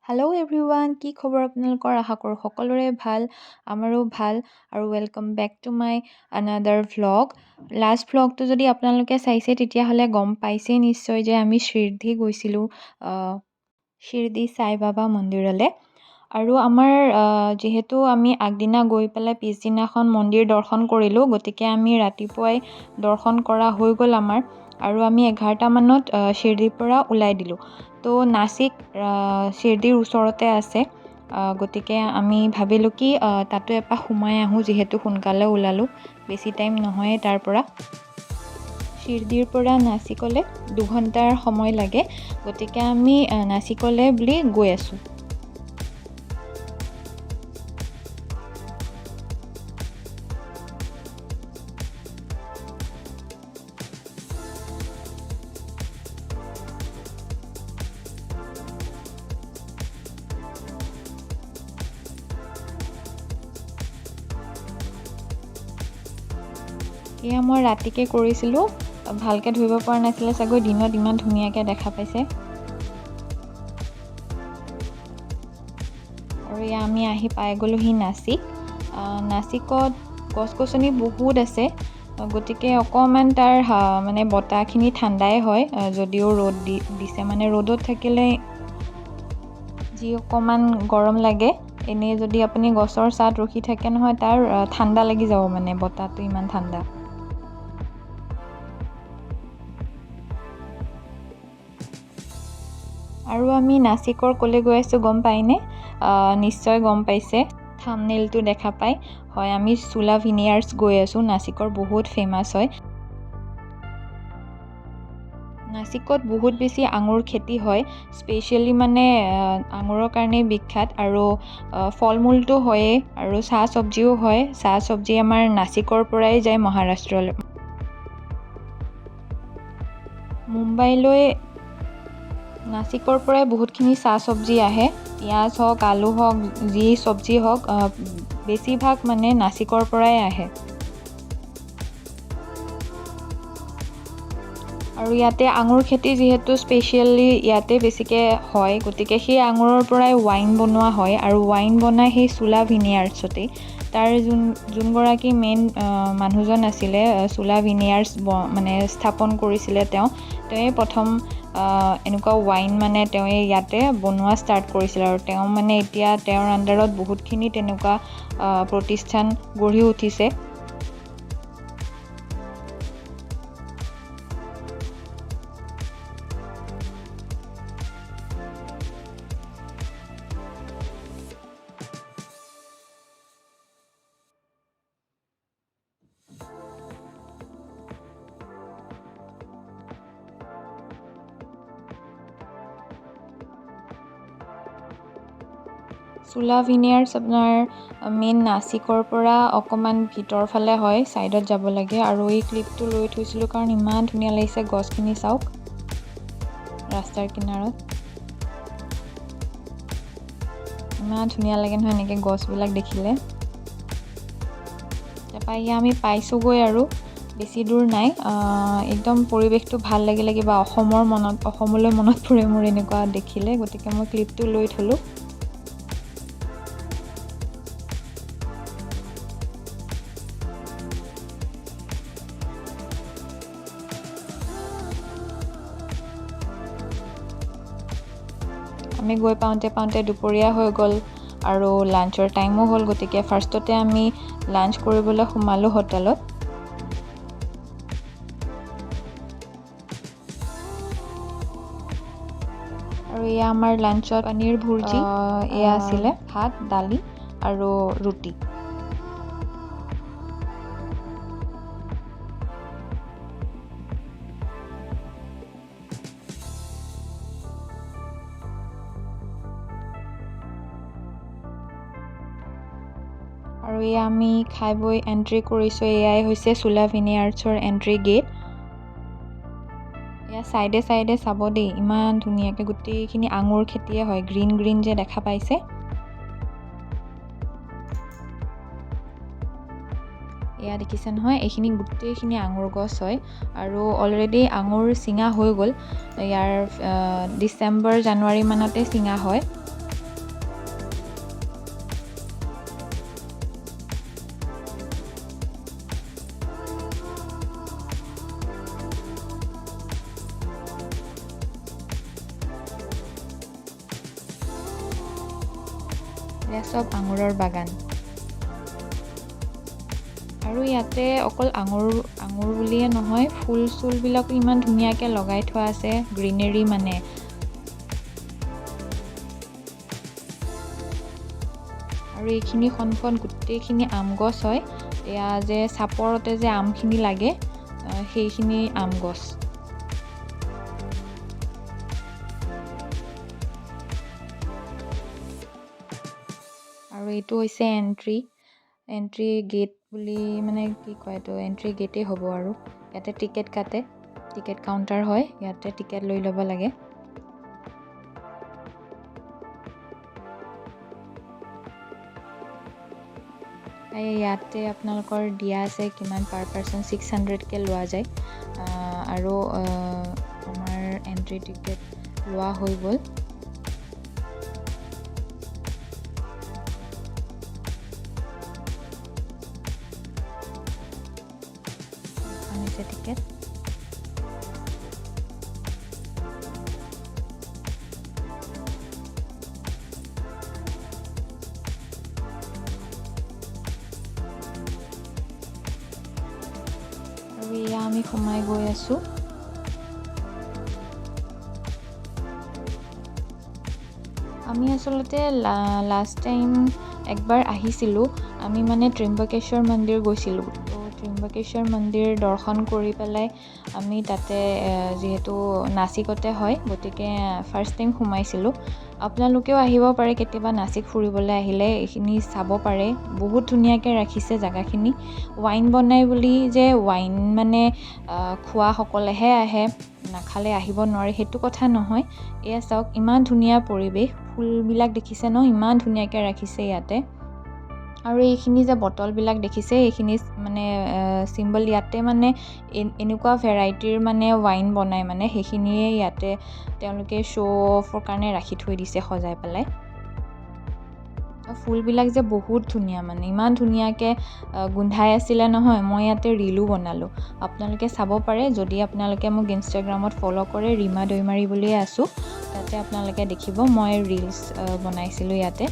Hello' everyone, কি খবৰ আপোনালোকৰ? আশা কৰোঁ সকলোৰে ভাল, আমাৰো ভাল আৰু welcome back to my another vlog. Last ভ্লগটো যদি আপোনালোকে চাইছে তেতিয়াহ'লে গম পাইছেই নিশ্চয় যে আমি শিৰডি গৈছিলোঁ, শিৰডি সাই বাবা মন্দিৰলৈ। আৰু আমাৰ যিহেতু আমি আগদিনা গৈ পেলাই পিছদিনাখন মন্দিৰ দৰ্শন কৰিলোঁ, গতিকে আমি ৰাতিপুৱাই দৰ্শন কৰা হৈ গ'ল আমাৰ। আৰু আমি 11টা মানত শিৰডিৰ পৰা ওলাই দিলোঁ। তো নাচিক শিৰডিৰ ওচৰতে আছে, গতিকে আমি ভাবিলোঁ কি তাতো এপাক সোমাই আহোঁ, যিহেতু সোনকালে ওলালোঁ, বেছি টাইম নহয়েই তাৰ পৰা। শিৰডিৰ পৰা নাচিকলৈ 2 ঘণ্টাৰ সময় লাগে, গতিকে আমি নাচিকলৈ বুলি গৈ আছোঁ। এয়া মই ৰাতিকৈ কৰিছিলোঁ, ভালকৈ ধৰিব পৰা নাছিলে চাগৈ, দিনত ইমান ধুনীয়াকৈ দেখা পাইছে। আৰু এয়া আমি আহি পাই গ'লোহি নাচিক। নাচিকত গছ গছনি বহুত আছে, গতিকে অকণমান তাৰ মানে বতাহখিনি ঠাণ্ডাই হয়, যদিও ৰ'দ দিছে, মানে ৰ'দত থাকিলে যি অকণমান গৰম লাগে, এনেই যদি আপুনি গছৰ ছাঁত ৰখি থাকে নহয়, তাৰ ঠাণ্ডা লাগি যাব, মানে বতাহটো ইমান ঠাণ্ডা। আৰু আমি নাচিকৰ ক'লৈ গৈ আছোঁ গম পাইনে? নিশ্চয় গম পাইছে, থাম্বনেইলটো দেখা পাই। হয়, আমি চুলা ভিনিয়াৰ্ডছ গৈ আছোঁ, নাচিকৰ বহুত ফেমাছ হয়। নাচিকত বহুত বেছি আঙুৰ খেতি হয়, স্পেচিয়েলি মানে আঙুৰৰ কাৰণেই বিখ্যাত, আৰু ফল মূলটো হয়েই, আৰু চাহ চব্জিও হয়। চাহ চব্জি আমাৰ নাচিকৰ পৰাই যায় মহাৰাষ্ট্ৰলৈ। মুম্বাইলৈ নাচিকৰ পৰাই বহুতখিনি চাহ চব্জি আহে, পিঁয়াজ হওক, আলু হওক, যি চব্জি হওক, বেছিভাগ মানে নাচিকৰ পৰাই আহে। আৰু ইয়াতে আঙুৰ খেতি যিহেতু স্পেচিয়েলি ইয়াতে বেছিকৈ হয়, গতিকে সেই আঙুৰৰ পৰাই ৱাইন বনোৱা হয়, আৰু ৱাইন বনাই সেই চুলা ভিনিয়াৰ্ডছতেই। তাৰ যোনগৰাকী মেইন মানুহজন আছিলে, চুলা ভিনিয়াৰ্ডছ মানে স্থাপন কৰিছিলে, তেওঁৱে প্ৰথম এনেকুৱা ৱাইন মানে তেওঁৱে ইয়াতে বনোৱা ষ্টাৰ্ট কৰিছিলে, আৰু তেওঁ মানে এতিয়া তেওঁৰ আণ্ডাৰত বহুতখিনি তেনেকুৱা প্ৰতিষ্ঠান গঢ়ি উঠিছে। চুলা ভিনিয়াৰ্ডছ আপোনাৰ মেইন নাচিকৰ পৰা অকণমান ভিতৰ ফালে হয়, ছাইডত যাব লাগে। আৰু এই ক্লিপটো লৈ থৈছিলোঁ কাৰণ ইমান ধুনীয়া লাগিছে, গছখিনি চাওক ৰাস্তাৰ কিনাৰত, ইমান ধুনীয়া লাগে নহয় এনেকৈ গছবিলাক দেখিলে। তাৰপৰা এয়া আমি পাইছোঁগৈ, আৰু বেছি দূৰ নাই, একদম পৰিৱেশটো ভাল লাগিলে, কিবা অসমলৈ মনত পৰে মোৰ এনেকুৱা দেখিলে, গতিকে মই ক্লিপটো লৈ থলোঁ। আমি গৈ পাওঁতে দুপৰীয়া হৈ গ'ল, আৰু লাঞ্চৰ টাইমো হ'ল, গতিকে ফাৰ্ষ্টতে আমি লাঞ্চ কৰিবলৈ সোমালোঁ হোটেলত। আৰু এয়া আমাৰ লাঞ্চত পনীৰ ভুৰ্জি, এয়া আছিলে ভাত, দালি আৰু ৰুটি। আৰু এয়া আমি খাই বৈ এণ্ট্ৰি কৰিছোঁ, এয়াই হৈছে চুলা ভিনিয়াৰ্ডছৰ এণ্ট্ৰি গেট। এয়া চাইডে চাইডে চাব দেই, ইমান ধুনীয়াকৈ গোটেইখিনি আঙুৰ খেতিয়ে হয়, গ্ৰীণ গ্ৰীণ যে দেখা পাইছে। এয়া দেখিছে নহয়, এইখিনি গোটেইখিনি আঙুৰ গছ হয়, আৰু অলৰেডি আঙুৰ ছিঙা হৈ গ'ল। ইয়াৰ ডিচেম্বৰ জানুৱাৰী মানতে ছিঙা হয়। এয়া চব আঙুৰৰ বাগান। আৰু ইয়াতে অকল আঙুৰ বুলিয়ে নহয়, ফুল চুলবিলাকো ইমান ধুনীয়াকৈ লগাই থোৱা আছে, গ্ৰীনেৰী মানে। আৰু এইখিনি সন্মুখত গোটেইখিনি আম গছ হয়। এয়া যে চাপৰতে যে আমখিনি লাগে, সেইখিনি আম গছ। আৰু এইটো হৈছে এণ্ট্ৰি গেট বুলি মানে কি কয়, এইটো এণ্ট্ৰি গেটেই হ'ব। আৰু ইয়াতে টিকেট কাটে, টিকেট কাউণ্টাৰ হয়, ইয়াতে টিকেট লৈ ল'ব লাগে। ইয়াতে আপোনালোকৰ দিয়া আছে কিমান পাৰ পাৰ্চন 600কৈ লোৱা যায়। আৰু আমাৰ এণ্ট্ৰি টিকেট লোৱা হৈ গ'ল। হৈছে টিকেট। আৰু এয়া আমি সোমাই গৈ আছোঁ। আমি আচলতে লাষ্ট টাইম একবাৰ আহিছিলোঁ। আমি মানে ত্ৰিম্বকেশ্বৰ মন্দিৰ গৈছিলোঁ। তো ত্ৰিম্বকেশ্বৰ মন্দিৰ দৰ্শন কৰি পেলাই আমি তাতে যিহেতু নাচিকতে হয়, গতিকে ফাৰ্ষ্ট টাইম সোমাইছিলোঁ। আপোনালোকেও আহিব পাৰে কেতিয়াবা নাচিক ফুৰিবলৈ আহিলে, এইখিনি চাব পাৰে। বহুত ধুনীয়াকৈ ৰাখিছে জেগাখিনি। ৱাইন বনাই বুলি যে ৱাইন মানে খোৱাসকলেহে আহে, নাখালে আহিব নোৱাৰে, সেইটো কথা নহয়। এয়া চাওক, ইমান ধুনীয়া পৰিৱেশ, ফুলবিলাক দেখিছে ন, ইমান ধুনীয়াকৈ ৰাখিছে ইয়াতে। আৰু এইখিনি যে বটলবিলাক দেখিছে, এইখিনি মানে চিম্বল। ইয়াতে মানে এনেকুৱা ভেৰাইটিৰ মানে ৱাইন বনাই, মানে সেইখিনিয়ে ইয়াতে তেওঁলোকে শ্ব' অফৰ কাৰণে ৰাখি থৈ দিছে সজাই পেলাই। ফুলবিলাক যে বহুত ধুনীয়া, মানে ইমান ধুনীয়াকৈ গোন্ধাই আছিলে নহয়। মই ইয়াতে ৰীলো বনালোঁ, আপোনালোকে চাব পাৰে। যদি আপোনালোকে মোক ইনষ্টাগ্ৰামত ফ'ল' কৰে, ৰীমা দৈমাৰী বুলিয়ে আছোঁ, তাতে আপোনালোকে দেখিব মই ৰীলছ বনাইছিলোঁ ইয়াতে।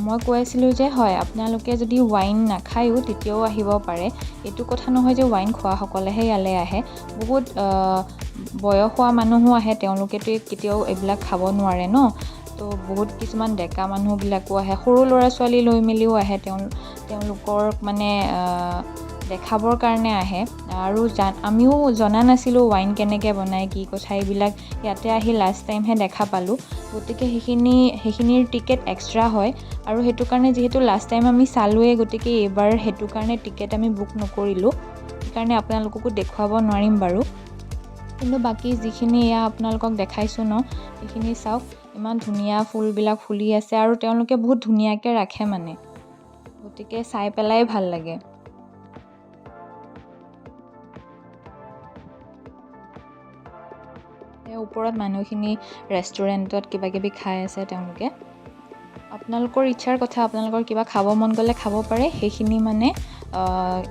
মই কৈ আছিলোঁ যে হয়, আপোনালোকে যদি ৱাইন নাখায়ো তেতিয়াও আহিব পাৰে। এইটো কথা নহয় যে ৱাইন খোৱাসকলেহে ইয়ালৈ আহে। বহুত বয়স হোৱা মানুহো আহে, তেওঁলোকেতো কেতিয়াও এইবিলাক খাব নোৱাৰে ন। তো বহুত কিছুমান ডেকা মানুহবিলাকো আহে, সৰু ল'ৰা ছোৱালী লৈ মেলিও আহে। তেওঁলোকৰ মানে দেখাবৰ কাৰণে আহে। আৰু আমিও জনা নাছিলোঁ ৱাইন কেনেকৈ বনায়, কি কথা, এইবিলাক ইয়াতে আহি লাষ্ট টাইমহে দেখা পালোঁ। গতিকে সেইখিনিৰ টিকেট এক্সট্ৰা হয়। আৰু সেইটো কাৰণে যিহেতু লাষ্ট টাইম আমি চালোঁৱেই, গতিকে এইবাৰ সেইটো কাৰণে টিকেট আমি বুক নকৰিলোঁ। সেইকাৰণে আপোনালোককো দেখুৱাব নোৱাৰিম বাৰু। কিন্তু বাকী যিখিনি এয়া আপোনালোকক দেখাইছোঁ ন, সেইখিনি চাওক, ইমান ধুনীয়া ফুলবিলাক ফুলি আছে। আৰু তেওঁলোকে বহুত ধুনীয়াকৈ ৰাখে মানে, গতিকে চাই পেলাই ভাল লাগে। ওপৰত মানুহখিনি ৰেষ্টুৰেণ্টত কিবা কিবি খাই আছে তেওঁলোকে। আপোনালোকৰ ইচ্ছাৰ কথা, আপোনালোকৰ কিবা খাব মন গ'লে খাব পাৰে। সেইখিনি মানে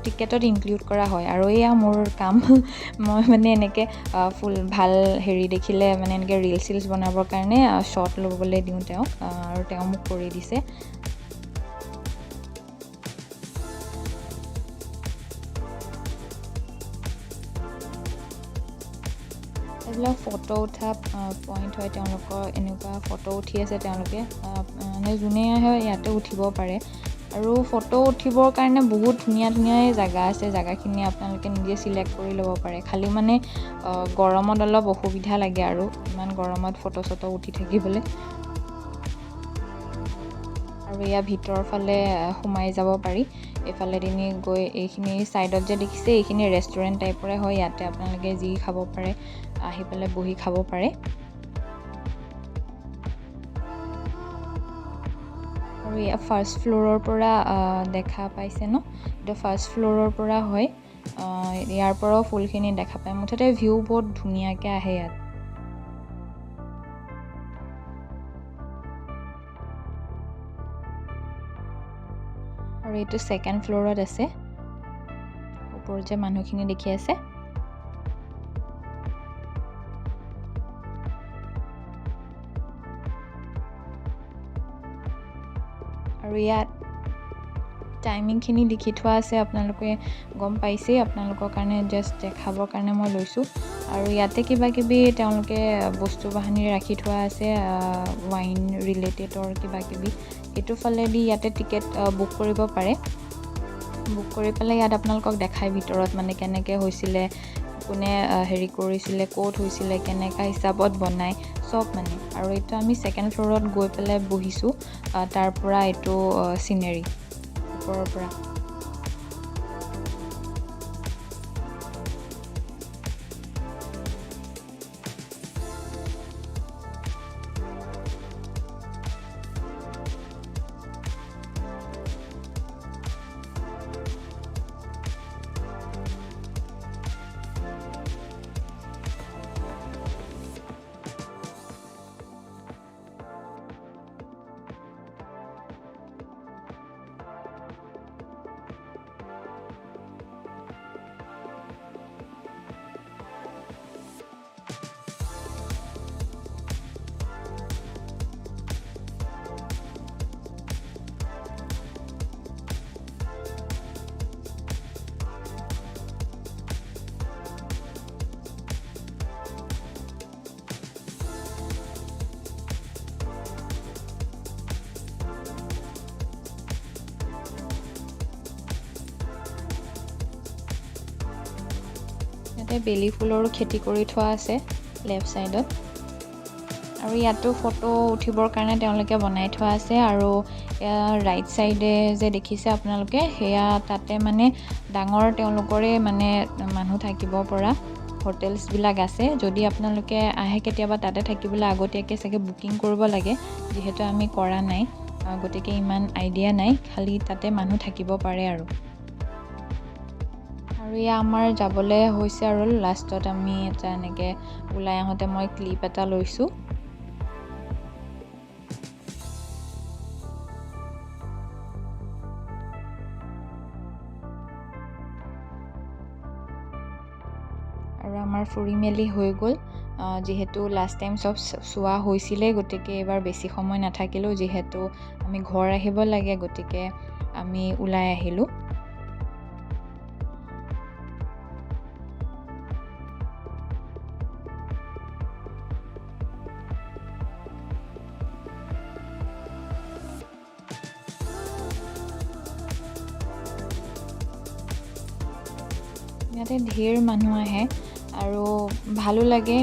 টিকেটত ইনক্লুড কৰা হয়। আৰু এয়া মোৰ কাম, মই মানে এনেকৈ ভাল হেৰি দেখিলে মানে এনেকৈ ৰীলছ বনাবৰ কাৰণে শ্বট ল'বলৈ দিওঁ তেওঁক, আৰু তেওঁ মোক কৰি দিছে। এইবিলাক ফটো উঠা পইণ্ট হয় তেওঁলোকৰ। এনেকুৱা ফটো উঠি আছে তেওঁলোকে, মানে যোনে আহে ইয়াতে উঠিব পাৰে। আৰু ফটো উঠিবৰ কাৰণে বহুত ধুনীয়া ধুনীয়া জেগা আছে। জেগাখিনি আপোনালোকে নিজে চিলেক্ট কৰি ল'ব পাৰে। খালি মানে গৰমত অলপ অসুবিধা লাগে, আৰু ইমান গৰমত ফটো চটো উঠি থাকিবলৈ। আৰু এয়া ভিতৰৰ ফালে সোমাই যাব পাৰি। এইফালেদিনি গৈ এইখিনি ছাইডত যে দেখিছে, এইখিনি ৰেষ্টুৰেণ্ট টাইপৰে হয়। ইয়াতে আপোনালোকে যি খাব পাৰে, আহি পেলাই বহি খাব পাৰে। আৰু এয়া ফাৰ্ষ্ট ফ্ল'ৰৰ পৰা দেখা পাইছে ন, এইটো ফাৰ্ষ্ট ফ্ল'ৰৰ পৰা হয়। ইয়াৰ পৰাও ফুলখিনি দেখা পায়। মুঠতে ভিউ বহুত ধুনীয়াকৈ আহে ইয়াত। আৰু এইটো ছেকেণ্ড ফ্ল'ৰত আছে, ওপৰত যে মানুহখিনি দেখি আছে। আৰু ইয়াত টাইমিংখিনি লিখি থোৱা আছে, আপোনালোকে গম পাইছেই, আপোনালোকৰ কাৰণে জাষ্ট দেখাবৰ কাৰণে মই লৈছোঁ। আৰু ইয়াতে কিবা কিবি তেওঁলোকে বস্তু বাহানি ৰাখি থোৱা আছে, ৱাইন ৰিলেটেডৰ কিবা কিবি। এইটো ফালেদি ইয়াতে টিকেট বুক কৰিব পাৰে। বুক কৰি পেলাই ইয়াত আপোনালোকক দেখাই ভিতৰত মানে কেনেকৈ হৈছিলে, কোনে হেৰি কৰিছিলে, ক'ত হৈছিলে, কেনেকুৱা হিচাপত বনায় চব মানে। আৰু এইটো আমি ছেকেণ্ড ফ্ল'ৰত গৈ পেলাই বহিছোঁ, তাৰ পৰা এইটো চিনেৰী ওপৰৰ পৰা। ইয়াতে বেলি ফুলৰো খেতি কৰি থোৱা আছে লেফ্ট ছাইডত। আৰু ইয়াতো ফটো উঠিবৰ কাৰণে তেওঁলোকে বনাই থোৱা আছে। আৰু ৰাইট ছাইডে যে দেখিছে আপোনালোকে, সেয়া তাতে মানে ডাঙৰ তেওঁলোকৰে মানে মানুহ থাকিব পৰা হোটেলছবিলাক আছে। যদি আপোনালোকে আহে কেতিয়াবা তাতে থাকিবলৈ আগতীয়াকৈ চাগে বুকিং কৰিব লাগে, যিহেতু আমি কৰা নাই, গতিকে ইমান আইডিয়া নাই, খালি তাতে মানুহ থাকিব পাৰে আৰু এয়া আমাৰ যাবলৈ হৈছে। আৰু লাষ্টত আমি এটা এনেকৈ ওলাই আহোঁতে মই ক্লিপ এটা লৈছোঁ। আৰু আমাৰ ফুৰি মেলি হৈ গ'ল, যিহেতু লাষ্ট টাইম চব চোৱা হৈছিলে, গতিকে এইবাৰ বেছি সময় নাথাকিলোঁ। যিহেতু আমি ঘৰ আহিব লাগে, গতিকে আমি ওলাই আহিলোঁ। ইয়াতে ঢেৰ মানুহ আহে আৰু ভালো লাগে,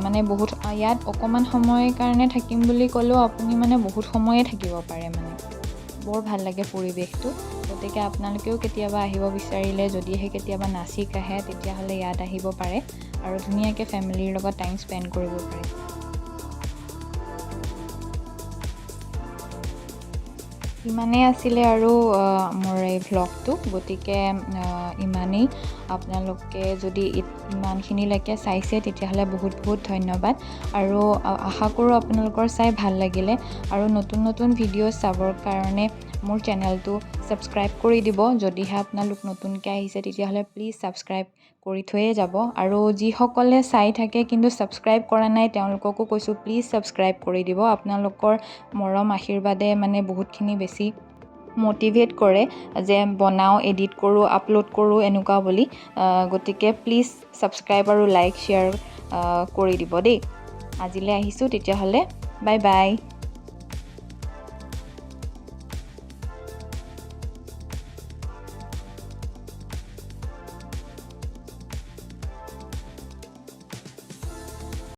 মানে বহুত ইয়াত অকণমান সময়ৰ কাৰণে থাকিম বুলি ক'লেও আপুনি মানে বহুত সময়ে থাকিব পাৰে, মানে বৰ ভাল লাগে পৰিৱেশটো। গতিকে আপোনালোকেও কেতিয়াবা আহিব বিচাৰিলে, যদিহে কেতিয়াবা নাচিক আহে, তেতিয়াহ'লে ইয়াত আহিব পাৰে আৰু ধুনীয়াকৈ ফেমিলিৰ লগত টাইম স্পেণ্ড কৰিব পাৰে। ইমানেই আছিলে আৰু মোৰ এই ভ্লগটো, গতিকে ইমানেই। আপোনালোকে যদি ইমানখিনিলৈকে চাইছে, তেতিয়াহ'লে বহুত বহুত ধন্যবাদ। আৰু আশা কৰোঁ আপোনালোকৰ চাই ভাল লাগিলে। আৰু নতুন নতুন ভিডিঅ' চাবৰ কাৰণে মোৰ চেনেলটো ছাবস্ক্ৰাইব কৰি দিব। যদিহে আপোনালোক নতুনকৈ আহিছে, তেতিয়াহ'লে প্লিজ ছাবস্ক্ৰাইব কৰি থৈয়ে যাব। আৰু যিসকলে চাই থাকে কিন্তু ছাবস্ক্ৰাইব কৰা নাই, তেওঁলোককো কৈছোঁ প্লিজ ছাবস্ক্ৰাইব কৰি দিব। আপোনালোকৰ মৰম আশীৰ্বাদে মানে বহুতখিনি বেছি মটিভেট কৰে যে বনাওঁ, এডিট কৰোঁ, আপলোড কৰোঁ এনেকুৱা বুলি। গতিকে প্লিজ ছাবস্ক্ৰাইব আৰু লাইক শ্বেয়াৰ কৰি দিব দেই। আজিলৈ আহিছোঁ তেতিয়াহ'লে, বাই বাই।